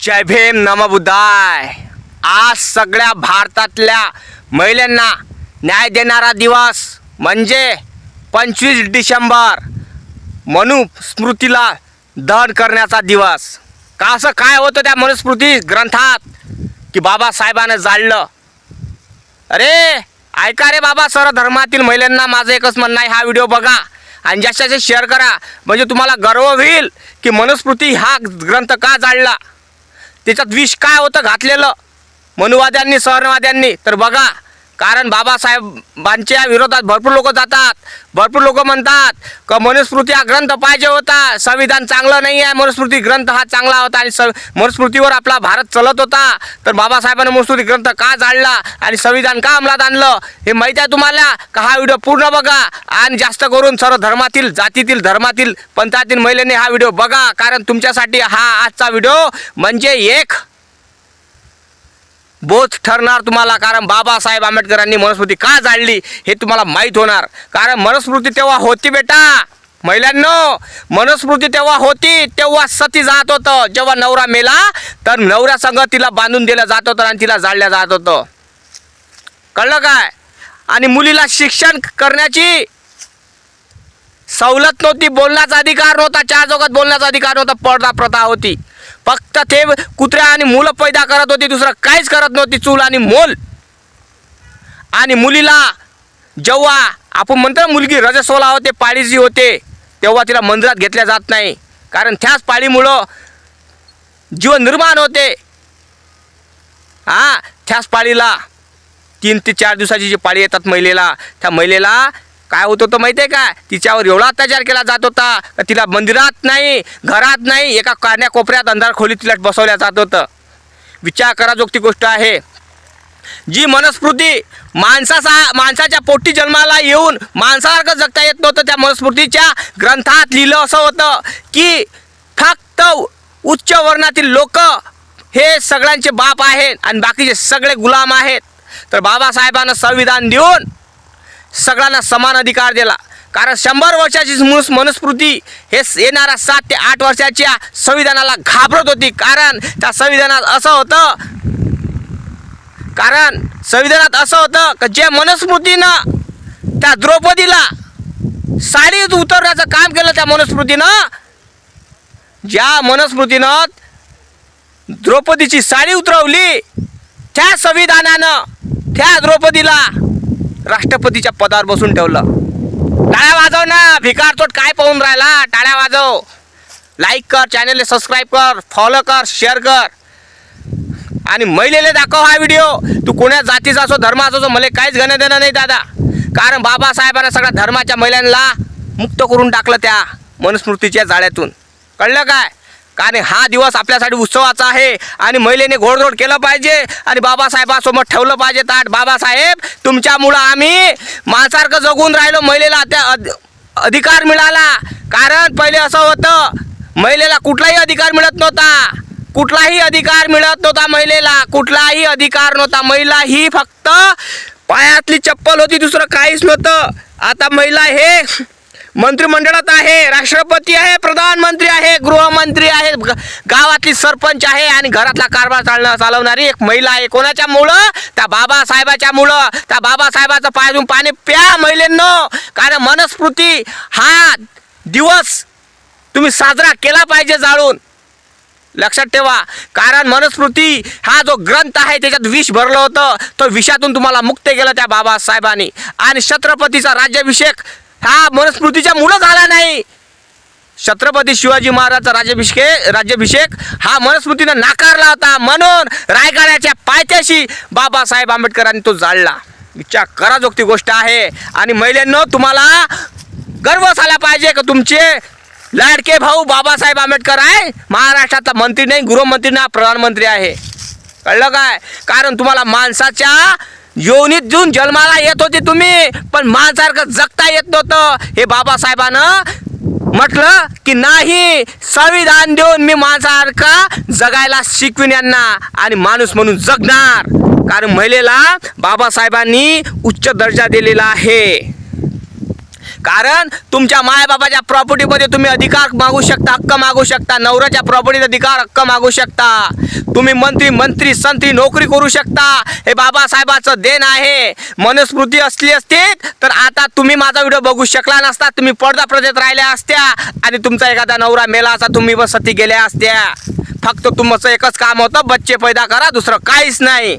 जय भीम नमः बुद्धाय। आज सगळ्या भारतातल्या महिलांना न्याय देणारा दिवस म्हणजे 25 डिसेंबर मनुस्मृतीला दहन करण्याचा दिवस। का असं काय होतं त्या मनुस्मृती ग्रंथात की बाबासाहेबांना जाळलं? अरे ऐका रे बाबा, सर्व धर्मातील महिलांना माझं एकच म्हणणं आहे, हा व्हिडिओ बघा आणि जास्तीत शेअर करा, म्हणजे तुम्हाला गर्व होईल की मनुस्मृती हा ग्रंथ का जाळला, त्याच्यात विष काय होतं घातलेलं मनुवाद्यांनी सहनवाद्यांनी। तर बघा, कारण बाबासाहेबांच्या विरोधात भरपूर लोक जातात, भरपूर लोक म्हणतात की मनुस्मृती हा ग्रंथ पाहिजे होता, संविधान चांगलं नाही आहे, मनुस्मृती ग्रंथ हा चांगला होता आणि मनुस्मृतीवर आपला भारत चालत होता। तर बाबासाहेबांनी मनुस्मृती ग्रंथ का जाळला आणि संविधान का अंमलात आणलं हे माहीत आहे तुम्हाला का? हा व्हिडिओ पूर्ण बघा आणि जास्त करून सर्व धर्मातील, जातीतील, धर्मातील, पंथातील महिलांनी हा व्हिडिओ बघा, कारण तुमच्यासाठी हा आजचा व्हिडिओ म्हणजे एक बोध ठरणार तुम्हाला। कारण बाबासाहेब आंबेडकरांनी मनुस्मृती का जाळली हे तुम्हाला माहीत होणार। कारण मनुस्मृती तेव्हा होती बेटा महिलांनो, मनुस्मृती तेव्हा होती, तेव्हा सती जात होतं। जेव्हा नवरा मेला तर नवऱ्या संग तिला बांधून दिलं जात होतं आणि तिला जाळलं जात होतं, कळलं काय? आणि मुलीला शिक्षण करण्याची सवलत नव्हती, बोलण्याचा अधिकार नव्हता, चार चौघात बोलण्याचा अधिकार नव्हता, पर्दा प्रथा होती। फक्त ते कुत्र्या आणि मुलं पैदा करत होती, दुसरं काहीच करत नव्हती, चूल आणि मोल। आणि मुलीला जेव्हा आपण म्हणतो मुलगी रजस्वला होते, पाळीची होते, तेव्हा तिला मंदिरात घेतल्या जात नाही, कारण त्याच पाळीमुळं जीवन निर्माण होते। त्याच पाळीला 3 ते 4 दिवसाची जी पाळी येतात महिलेला, त्या महिलेला काय होत होतं माहिती आहे का? तिच्यावर एवढा अत्याचार केला जात होता का तिला मंदिरात नाही, घरात नाही, एका कान्या कोपऱ्यात अंधार खोलीत तिला बसवल्या जात होतं। विचार कराजोगती गोष्ट आहे। जी मनुस्मृती माणसाच्या पोटी जन्माला येऊन माणसासारखं जगता येत नव्हतं, त्या मनुस्मृतीच्या ग्रंथात लिहिलं असं होतं की फक्त उच्च वर्णातील लोक हे सगळ्यांचे बाप आहेत आणि बाकीचे सगळे गुलाम आहेत। तर बाबासाहेबांना संविधान देऊन सगळ्यांना समान अधिकार दिला, कारण 100 वर्षाची मनुस्मृती हे येणाऱ्या 7 ते 8 वर्षाच्या संविधानाला घाबरत होती। कारण त्या संविधानात असं होतं, की जे मनुस्मृतीनं त्या द्रौपदीला साडीत उतरण्याचं काम केलं, त्या मनुस्मृतीनं, ज्या मनुस्मृतीनं द्रौपदीची साडी उतरवली, त्या संविधानानं त्या द्रौपदीला राष्ट्रपतीच्या पदावर बसून ठेवलं। टाळ्या वाजव ना, भिकारचोट काय पाहून राहिला, टाळ्या वाजव, लाईक कर, चॅनलला सबस्क्राईब कर, फॉलो कर, शेअर कर आणि महिलेला दाखव हा व्हिडिओ। तू कोण्या जातीचा असो, धर्माचा असो, मला काहीच घेणं देणं नाही दादा, कारण बाबासाहेबांना सगळ्या धर्माच्या महिलांना मुक्त करून टाकलं त्या मनुस्मृतीच्या जाळ्यातून, कळलं काय? कारण हा दिवस आपल्यासाठी उत्सवाचा आहे आणि महिलेने घोडदौड केलं पाहिजे आणि बाबासाहेबांसमोर ठेवलं पाहिजे ताट। बाबासाहेब, तुमच्यामुळं आम्ही माणसासारखं जगून राहिलो, महिलेला त्या अधिकार मिळाला। कारण पहिले असं होतं, महिलेला कुठलाही अधिकार मिळत नव्हता, कुठलाही अधिकार मिळत नव्हता, महिलेला कुठलाही अधिकार नव्हता। महिला ही फक्त पायातली चप्पल होती, दुसरं काहीच नव्हतं। आता महिला हे मंत्रिमंडळात आहे, राष्ट्रपती आहे, प्रधानमंत्री आहे, गृहमंत्री आहे, गावातली सरपंच आहे आणि घरातला कारभार चालवणारी एक महिला आहे। कोणाच्या मुळं? त्या बाबासाहेबाच्या मुळं। त्या बाबासाहेबाचं पायातून पाणी प्या महिलांनो, कारण मनुस्मृती हा दिवस तुम्ही साजरा केला पाहिजे जाळून, लक्षात ठेवा। कारण मनुस्मृती हा जो ग्रंथ आहे त्याच्यात विष भरलं होतं, तो विषातून तुम्हाला मुक्त केलं त्या बाबासाहेबांनी। आणि छत्रपतीचा राज्याभिषेक हा मनुस्मृतीच्या मुळे झाला नाही। छत्रपती शिवाजी महाराजचा राज्याभिषेक हा मनुस्मृतीनं नाकारला होता, म्हणून रायगडाच्या पायथ्याशी बाबासाहेब आंबेडकरांनी तो जाळला। विचार कराजोगती गोष्ट आहे। आणि महिलांनो, तुम्हाला गर्व झाला पाहिजे की तुमचे लाडके भाऊ बाबासाहेब आंबेडकर आहे, महाराष्ट्रातला मंत्री नाही, गृहमंत्री नाही, प्रधानमंत्री आहे, कळलं काय? कारण तुम्हाला माणसाच्या योनीत जून जन्माला येत होते तुम्ही, पण माणसासारखं जगता येत नव्हतं। हे बाबासाहेबानं म्हटलं की नाही, संविधान देऊन मी माणसासारखा जगायला शिकवीन यांना आणि माणूस म्हणून जगणार। कारण महिलेला बाबासाहेबांनी उच्च दर्जा दिलेला आहे। कारण तुमच्या मायबापाच्या प्रॉपर्टीमध्ये तुम्ही अधिकार मागू शकता, हक्क मागू शकता, नवऱ्याच्या प्रॉपर्टीत अधिकार हक्क मागू शकता, तुम्ही मंत्री संत्री नोकरी करू शकता. हे बाबासाहेबाचं देण आहे. मनुस्मृती असली असती तर आता तुम्ही माझा व्हिडिओ बघू शकला नसता, तुम्ही पडदा प्रदेत राहिल्या असत्या आणि तुमचा एखादा नवरा मेला असता, तुम्ही बस सती गेल्या असत्या. फक्त तुमचं एकच काम होतं, बच्चे पैदा करा, दुसरं काहीच नाही.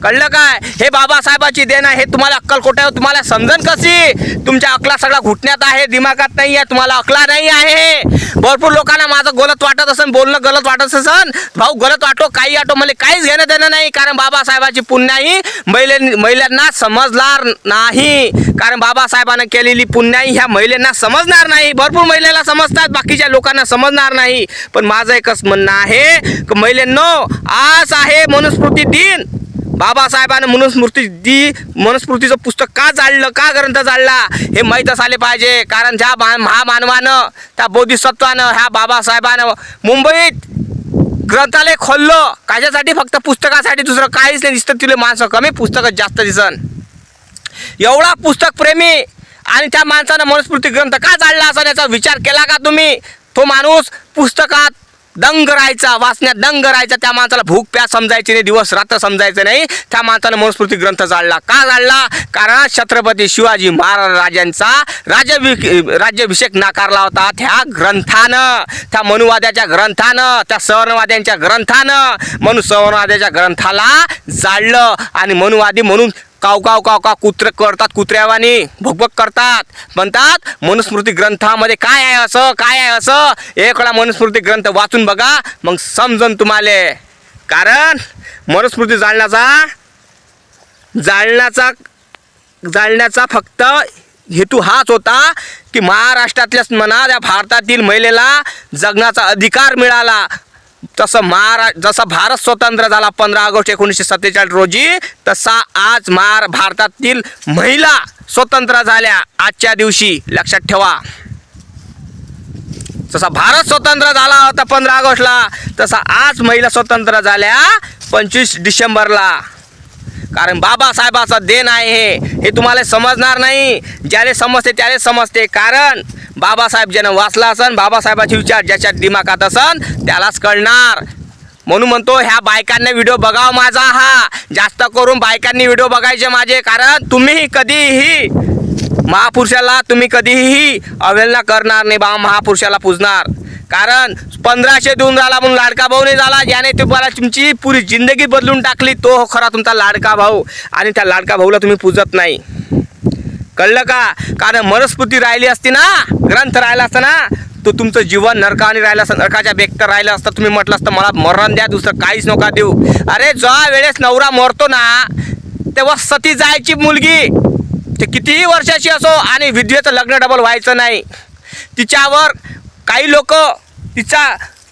कळलं काय? हे बाबासाहेबाची देण आहे. हे तुम्हाला अक्कल कुठे आहे? तुम्हाला समजन कशी? तुमच्या अकला सगळा घुटण्यात आहे, दिमागात नाही आहे, तुम्हाला अकला नाही आहे. भरपूर लोकांना माझं गलत वाटत असेल, बोलणं गलत वाटत असेल, भाऊ गलत वाटो काही वाटो, मला काहीच घेणं देणं नाही. कारण बाबासाहेबाची पुण्याई महिलांना समजणार नाही. कारण बाबासाहेबांना केलेली पुण्याई ह्या महिलांना समजणार नाही. भरपूर महिलेला समजतात, बाकीच्या लोकांना समजणार नाही. पण माझं एकच म्हणणं आहे की महिलांनो, आज आहे मनुस्मृती दिन. बाबासाहेबांनी मनुस्मृतीचं पुस्तक का जाळलं, का ग्रंथ जाळला हे माहीतच आले पाहिजे. कारण ज्या महामानवानं, त्या बोधिसत्वानं, ह्या बाबासाहेबानं मुंबईत ग्रंथालय खोललं कशासाठी? फक्त पुस्तकासाठी, दुसरं काहीच नाही. दिसतं तिला माणसं कमी, पुस्तकच जास्त दिसन. एवढा पुस्तक प्रेमी आणि त्या माणसानं मनुस्मृती ग्रंथ का जाळला असा याचा विचार केला का तुम्ही? तो माणूस पुस्तकात दंग राहायचा, वाचण्यात दंग राहायचा. त्या माणसाला भूक प्यास समजायची नाही, दिवस रात्र समजायचं नाही. त्या माणसानं मनुस्मृती ग्रंथ जाळला. का जाळला? कारण छत्रपती शिवाजी महाराजांचा राज्याभिषेक नाकारला होता त्या ग्रंथानं, त्या मनुवाद्याच्या ग्रंथानं, त्या सवर्णवाद्यांच्या ग्रंथानं. म्हणून सवर्णवाद्याच्या ग्रंथाला जाळलं आणि मनुवादी म्हणून काव काव काव काव कुत्र करतात, कुत्र्यावानी भगभग करतात. म्हणतात मनुस्मृती ग्रंथामध्ये काय आहे असं, काय आहे असं. एक वेळा मनुस्मृती ग्रंथ वाचून बघा, मग समजन तुम्हाला. कारण मनुस्मृती जाळण्याचा फक्त हेतू हाच होता की महाराष्ट्रातल्याच म्हणा, त्या भारतातील महिलेला जगण्याचा अधिकार मिळाला. जसा भारत स्वतंत्र झाला 15 ऑगस्ट 1947 रोजी, तसा आज भारतातील महिला स्वतंत्र झाल्या आजच्या दिवशी. लक्षात ठेवा, जसा भारत स्वतंत्र झाला होता 15 ऑगस्टला, तसा आज महिला स्वतंत्र झाल्या 25 डिसेंबरला. कारण बाबासाहेबाचा देण आहे हे तुम्हाला समजणार नाही. ज्याला समजते त्याला समजते. कारण बाबासाहेब ज्यानं वाचला असन, बाबासाहेबाचे विचार ज्याच्या दिमागात असन त्यालाच कळणार. म्हणून म्हणतो ह्या बायकांनी व्हिडिओ बघावा माझा. हा जास्त करून बायकांनी व्हिडिओ बघायचे माझे. कारण तुम्ही कधीही महापुरुषाला कधीही अवहेलना करणार नाही. महापुरुषाला पूजणार. कारण 1500 देऊन झाला म्हणून लाडका भाऊ नाही झाला. ज्याने तुम्हाला तुमची पुरी जिंदगी बदलून टाकली तो खरा तुमचा लाडका भाऊ. आणि त्या लाडका भाऊला तुम्ही पूजत नाही. कळलं का? कारण मनुस्मृती राहिली असती ना, ग्रंथ राहिला असता ना, तो तुमचं जीवन नरकाने राहिलं असतं, नरकाच्या बेक्त राहिलं असतं. तुम्ही म्हटलं असतं मला मरण द्या, दुसरं काहीच नका देऊ. अरे ज्या वेळेस नवरा मरतो ना, तेव्हा सती जायची मुलगी, ते कितीही वर्षाची असो, आणि विधवेचं लग्न डबल व्हायचं नाही. तिच्यावर काही लोक तिचा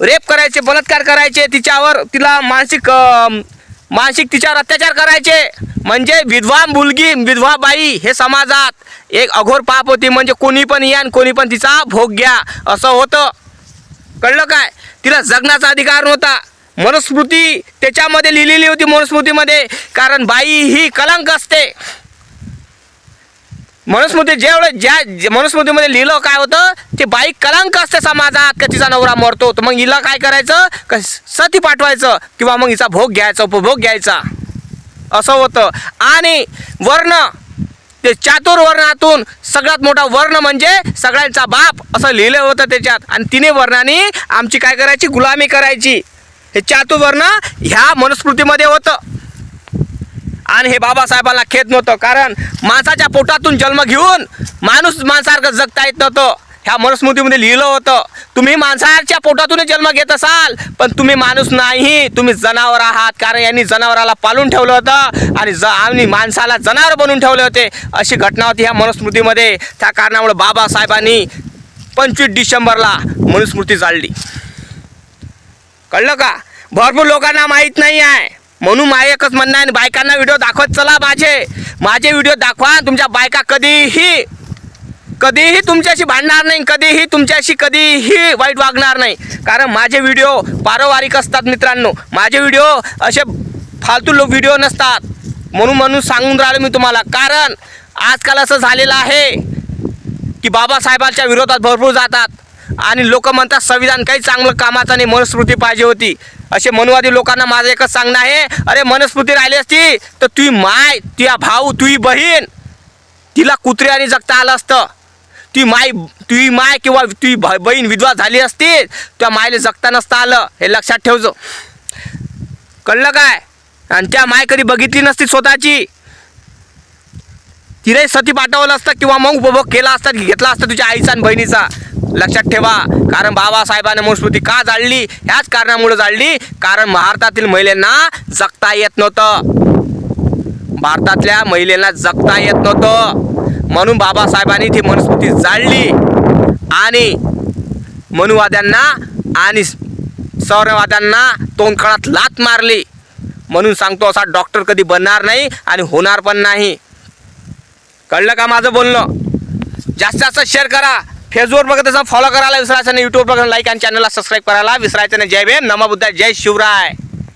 रेप करायचे, बलात्कार करायचे, तिला मानसिक तिच्यावर अत्याचार करायचे. म्हणजे विधवा मुलगी, विधवा बाई हे समाजात एक अघोर पाप होती. म्हणजे कोणी पण या आणि कोणी पण तिचा भोग घ्या असं होतं. कळलं काय? तिला जगण्याचा अधिकार नव्हता. मनुस्मृती त्याच्यामध्ये लिहिलेली होती, मनुस्मृतीमध्ये. कारण बाई ही कलंक असते. ज्या मनुस्मृतीमध्ये लिहिलं काय होतं, ते बाई कलंक असते समाजात. का तिचा नवरा मरतो तर मग हिला काय करायचं, का सती पाठवायचं किंवा मग हिचा भोग घ्यायचा, उपभोग घ्यायचा असं होतं. आणि वर्ण, ते चातुर्वर्णातून सगळ्यात मोठा वर्ण म्हणजे सगळ्यांचा बाप असं लिहिलं होतं त्याच्यात. आणि तिने वर्णाने आमची काय करायची, गुलामी करायची. हे चातुर्वर्ण ह्या मनुस्मृतीमध्ये होतं. आणि हे बाबासाहेबांना खेद नव्हतं. कारण माणसाच्या पोटातून जन्म घेऊन माणसासारखं जगता येत नव्हतं. ह्या मनुस्मृतीमध्ये लिहिलं होतं. तुम्ही माणसाच्या पोटातून जन्म घेत असाल, पण तुम्ही माणूस नाही, तुम्ही जनावर आहात. कारण यांनी जनावराला पालून ठेवलं होतं आणि माणसाला जनावर बनवून ठेवले होते. अशी घटना होती ह्या मनुस्मृतीमध्ये. त्या कारणामुळे बाबासाहेबांनी 25 डिसेंबरला मनुस्मृती जाळली. कळलं का? भरपूर लोकांना माहीत नाही आहे. म्हणून माझं एकच म्हणणं आहे, बायकांना व्हिडिओ दाखवत चला. माझे व्हिडिओ दाखवा. तुमच्या बायका कधीही तुमच्याशी भांडणार नाही, कधीही वाईट वागणार नाही. कारण माझे व्हिडिओ पारिवारिक असतात मित्रांनो. माझे व्हिडिओ असे फालतू व्हिडिओ नसतात. म्हणून सांगून राहिलो मी तुम्हाला. कारण आजकाल असं झालेलं आहे की बाबासाहेबांच्या विरोधात भरपूर जातात आणि लोक म्हणतात संविधान काही चांगलं कामाचं नाही, मनुस्मृती पाहिजे होती. असे मनुवादी लोकांना माझं एकच सांगणं आहे, अरे मनुस्मृती राहिली असती तर तुझी माय, तुझा भाऊ, तुझी बहीण तिला कुत्र्याने जगता आलं असतं. तुझी माय किंवा तुझी बहीण विधवा झाली असती, त्या मायला जगता नसतं आलं. हे लक्षात ठेवजो, कळलं काय? आणि त्या माय कधी बघितली नसती स्वतःची, तिलाही सती पाठवलं असतं किंवा मग उपभोग केला असता, घेतला असता तुझ्या आईचा आणि बहिणीचा. लक्षात ठेवा. कारण बाबासाहेबांनी मनुस्मृती का जाळली? ह्याच कारणामुळे जाळली, कारण भारतातील महिलांना जगता येत नव्हतं. भारतातल्या महिलांना जगता येत नव्हतं, म्हणून बाबासाहेबांनी ती मनुस्मृती जाळली आणि मनुवाद्यांना आणि सौरवाद्यांना तोंडखळात लाथ मारली. म्हणून सांगतो, असा डॉक्टर कधी बनणार नाही आणि होणार पण नाही. कळलं का माझं बोलणं? जास्त जास्त शेअर करा. फेसबुक बघत असाल फॉलो करायला विसरायचं नाही, यूट्यूब बघा लाईक आणि चॅनलला सबस्क्राईब करायला विसरायचं नाही. जय भीम, नमो बुद्धाय, जय शिवराय.